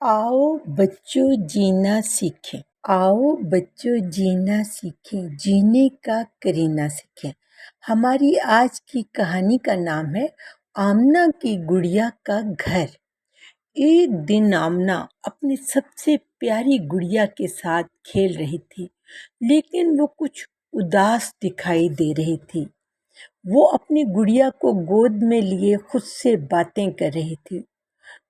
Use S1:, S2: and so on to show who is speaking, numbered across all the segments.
S1: आओ बच्चों जीना सीखें। आओ बच्चों जीना सीखें, जीने का करीना सीखें। हमारी आज की कहानी का नाम है आमना की गुड़िया का घर। एक दिन आमना अपनी सबसे प्यारी गुड़िया के साथ खेल रही थी, लेकिन वो कुछ उदास दिखाई दे रही थी। वो अपनी गुड़िया को गोद में लिए खुद से बातें कर रही थी।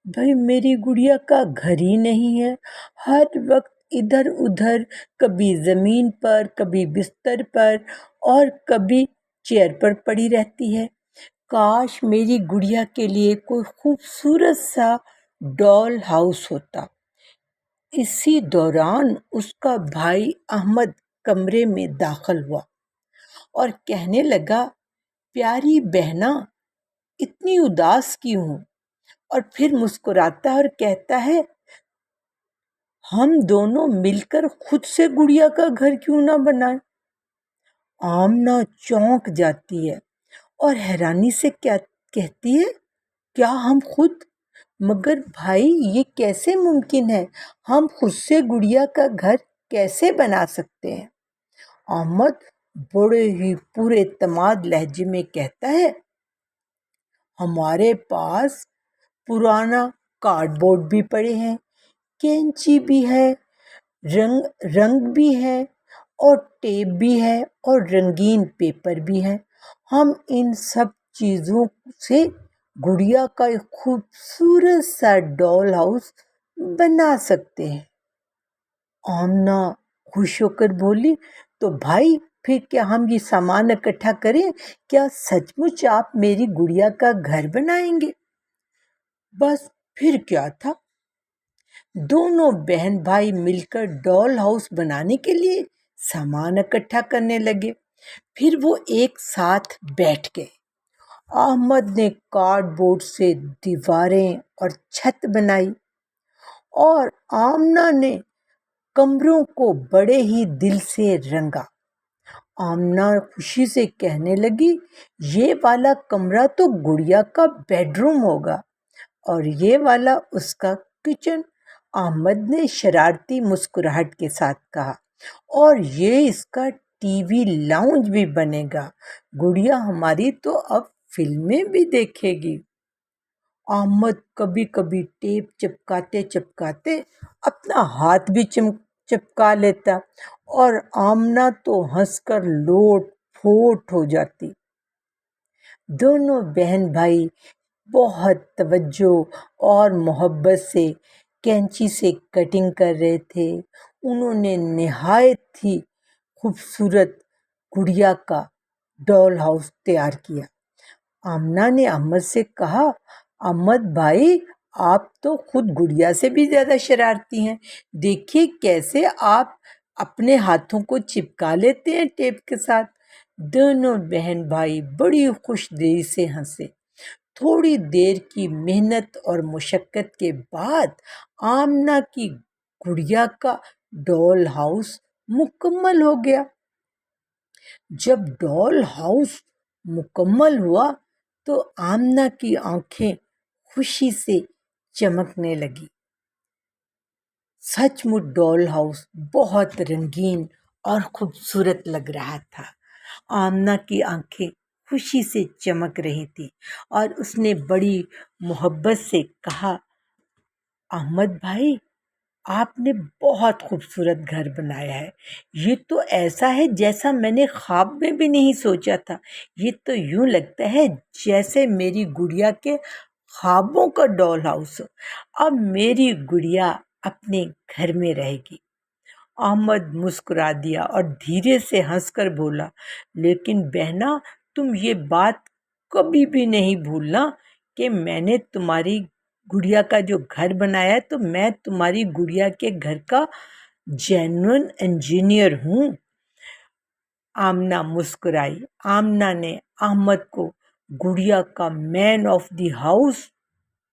S1: भाई मेरी गुड़िया का घर ही नहीं है, हर वक्त इधर उधर, कभी जमीन पर, कभी बिस्तर पर और कभी चेयर पर पड़ी रहती है। काश मेरी गुड़िया के लिए कोई खूबसूरत सा डॉल हाउस होता। इसी दौरान उसका भाई अहमद कमरे में दाखिल हुआ और कहने लगा, प्यारी बहना, इतनी उदास क्यों हो? और फिर मुस्कुराता और कहता है, हम दोनों मिलकर खुद से गुड़िया का घर क्यों ना बनाएं? आमना चौंक जाती है और हैरानी से क्या कहती है, क्या हम खुद? मगर भाई ये कैसे मुमकिन है? हम खुद से गुड़िया का घर कैसे बना सकते हैं? अहमद बड़े ही पूरे तमाद लहजे में कहता है, हमारे पास पुराना कार्डबोर्ड भी पड़े हैं, कैंची भी है, रंग भी है और टेप भी है और रंगीन पेपर भी है। हम इन सब चीज़ों से गुड़िया का एक खूबसूरत सा डॉल हाउस बना सकते हैं। आमना खुश होकर बोली, तो भाई फिर क्या हम ये सामान इकट्ठा करें? क्या सचमुच आप मेरी गुड़िया का घर बनाएंगे? बस फिर क्या था, दोनों बहन भाई मिलकर डॉल हाउस बनाने के लिए सामान इकट्ठा करने लगे। फिर वो एक साथ बैठ गए। अहमद ने कार्डबोर्ड से दीवारें और छत बनाई और आमना ने कमरों को बड़े ही दिल से रंगा। आमना खुशी से कहने लगी, ये वाला कमरा तो गुड़िया का बेडरूम होगा और ये वाला उसका किचन। अहमद ने शरारती मुस्कुराहट के साथ कहा, और ये इसका टीवी लाउंज भी बनेगा। गुड़िया हमारी तो अब फिल्में भी देखेगी। अहमद कभी कभी टेप चिपकाते चिपकाते अपना हाथ भी चिपका लेता और आमना तो हंसकर लोट फोट हो जाती। दोनों बहन भाई बहुत तवज्जो और मोहब्बत से कैंची से कटिंग कर रहे थे। उन्होंने निहायत ही खूबसूरत गुड़िया का डॉल हाउस तैयार किया। आमना ने अहमद से कहा, अहमद भाई, आप तो खुद गुड़िया से भी ज़्यादा शरारती हैं। देखिए कैसे आप अपने हाथों को चिपका लेते हैं टेप के साथ। दोनों बहन भाई बड़ी खुशदिली से हंसे। थोड़ी देर की मेहनत और मुशक्क़त के बाद आमना की गुड़िया का डॉल हाउस मुकम्मल हो गया। जब डॉल हाउस मुकम्मल हुआ तो आमना की आंखें खुशी से चमकने लगी। सचमुच डॉल हाउस बहुत रंगीन और खूबसूरत लग रहा था। आमना की आंखें खुशी से चमक रही थी और उसने बड़ी मोहब्बत से कहा, अहमद भाई, आपने बहुत खूबसूरत घर बनाया है। ये तो ऐसा है जैसा मैंने ख्वाब में भी नहीं सोचा था। ये तो यूं लगता है जैसे मेरी गुड़िया के ख्वाबों का डॉल हाउस हो। अब मेरी गुड़िया अपने घर में रहेगी। अहमद मुस्कुरा दिया और धीरे से हंसकर बोला, लेकिन बहना, तुम ये बात कभी भी नहीं भूलना कि मैंने तुम्हारी गुड़िया का जो घर बनाया है तो मैं तुम्हारी गुड़िया के घर का जेन्युइन इंजीनियर हूँ। आमना मुस्कुराई। आमना ने अहमद को गुड़िया का मैन ऑफ द हाउस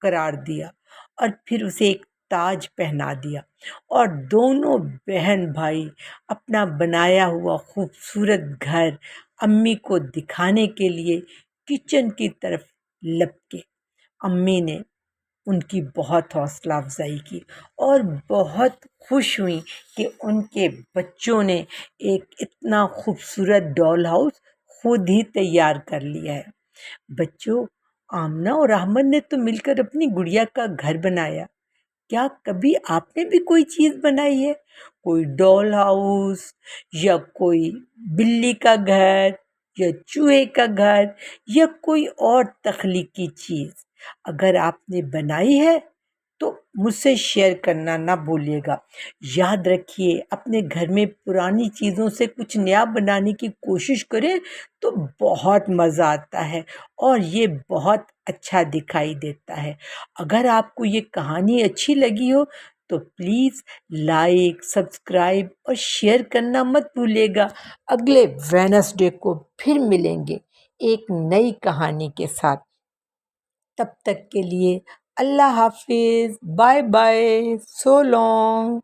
S1: करार दिया और फिर उसे एक ताज पहना दिया और दोनों बहन भाई अपना बनाया हुआ खूबसूरत घर अम्मी को दिखाने के लिए किचन की तरफ लपके। अम्मी ने ان کی بہت حوصلہ افزائی کی اور بہت خوش ہوئیں کہ ان کے بچوں نے ایک اتنا خوبصورت ڈول ہاؤس خود ہی تیار کر لیا ہے۔ بچوں، آمنہ اور احمد نے تو مل کر اپنی گڑیا کا گھر بنایا۔ کیا کبھی آپ نے بھی کوئی چیز بنائی ہے؟ کوئی ڈول ہاؤس یا کوئی بلی کا گھر یا چوہے کا گھر یا کوئی اور تخلیقی چیز؟ اگر آپ نے بنائی ہے تو مجھ سے شیئر کرنا نہ بھولیے گا۔ یاد رکھیے، اپنے گھر میں پرانی چیزوں سے کچھ نیا بنانے کی کوشش کریں تو بہت مزہ آتا ہے اور یہ بہت اچھا دکھائی دیتا ہے۔ اگر آپ کو یہ کہانی اچھی لگی ہو تو پلیز لائک، سبسکرائب اور شیئر کرنا مت بھولیے گا۔ اگلے وینسڈے کو پھر ملیں گے ایک نئی کہانی کے ساتھ۔ تب تک کے لیے اللہ حافظ، بائے بائے، سو لانگ۔